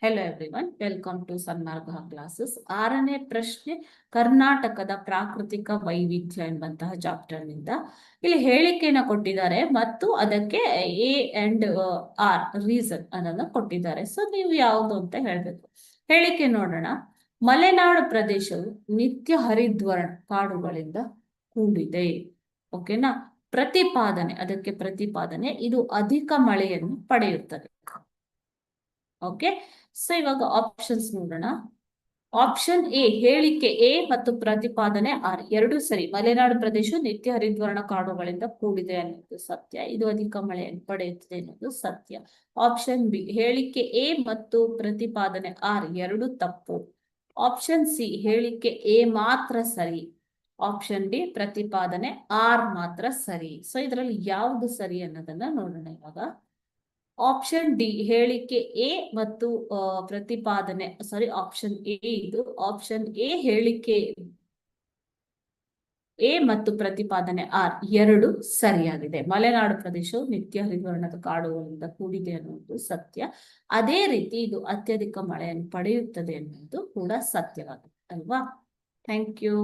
Hello everyone, welcome to Sanmarga classes. 6ನೇ ಪ್ರಶ್ನೆ, ಕರ್ನಾಟಕದ ಪ್ರಾಕೃತಿಕ ವೈವಿಧ್ಯ ಎಂಬಂತಹ ಚಾಪ್ಟರ್ ನಿಂದ ಇಲ್ಲಿ ಹೇಳಿಕೆಯನ್ನು ಕೊಟ್ಟಿದ್ದಾರೆ ಮತ್ತು ಅದಕ್ಕೆ ಎ ಅಂಡ್ ಆರ್ ರೀಸನ್ ಅನ್ನೋದನ್ನ ಕೊಟ್ಟಿದ್ದಾರೆ. ಸೊ ನೀವು ಯಾವುದು ಅಂತ ಹೇಳ್ಬೇಕು. ಹೇಳಿಕೆ ನೋಡೋಣ. ಮಲೆನಾಡು ಪ್ರದೇಶವು ನಿತ್ಯ ಹರಿದ್ವರ್ಣ ಕಾಡುಗಳಿಂದ ಕೂಡಿದೆ. ಓಕೆನಾ. ಪ್ರತಿಪಾದನೆ, ಅದಕ್ಕೆ ಪ್ರತಿಪಾದನೆ, ಇದು ಅಧಿಕ ಮಳೆಯನ್ನು ಪಡೆಯುತ್ತದೆ. ಓಕೆ. ಸೊ ಇವಾಗ ಆಪ್ಷನ್ಸ್ ನೋಡೋಣ. ಆಪ್ಷನ್ ಎ, ಹೇಳಿಕೆ ಎ ಮತ್ತು ಪ್ರತಿಪಾದನೆ ಆರ್ ಎರಡು ಸರಿ. ಮಲೆನಾಡು ಪ್ರದೇಶ ನಿತ್ಯ ಹರಿದ್ವರ್ಣ ಕಾಡುಗಳಿಂದ ಕೂಡಿದೆ ಅನ್ನೋದು ಸತ್ಯ, ಇದು ಅಧಿಕ ಮಳೆಯನ್ನು ಪಡೆಯುತ್ತದೆ ಅನ್ನೋದು ಸತ್ಯ. ಆಪ್ಷನ್ ಬಿ, ಹೇಳಿಕೆ ಎ ಮತ್ತು ಪ್ರತಿಪಾದನೆ ಆರ್ ಎರಡು ತಪ್ಪು. ಆಪ್ಷನ್ ಸಿ, ಹೇಳಿಕೆ ಎ ಮಾತ್ರ ಸರಿ. ಆಪ್ಷನ್ ಡಿ, ಪ್ರತಿಪಾದನೆ ಆರ್ ಮಾತ್ರ ಸರಿ. ಸೊ ಇದರಲ್ಲಿ ಯಾವುದು ಸರಿ ಅನ್ನೋದನ್ನ ನೋಡೋಣ ಇವಾಗ. ಆಪ್ಷನ್ ಡಿ, ಹೇಳಿಕೆ ಎ ಮತ್ತು ಪ್ರತಿಪಾದನೆ, ಸಾರಿ ಆಪ್ಷನ್ ಎ ಇದು. ಆಪ್ಷನ್ ಎ, ಹೇಳಿಕೆ ಎ ಮತ್ತು ಪ್ರತಿಪಾದನೆ ಆರ್ ಎರಡು ಸರಿಯಾಗಿದೆ. ಮಲೆನಾಡು ಪ್ರದೇಶವು ನಿತ್ಯ ಹರಿದ್ವರ್ಣದ ಕಾಡುಗಳಿಂದ ಕೂಡಿದೆ ಅನ್ನುವುದು ಸತ್ಯ. ಅದೇ ರೀತಿ ಇದು ಅತ್ಯಧಿಕ ಮಳೆಯನ್ನು ಪಡೆಯುತ್ತದೆ ಅನ್ನೋದು ಕೂಡ ಸತ್ಯವಾಗಿದೆ ಅಲ್ವಾ. Thank you.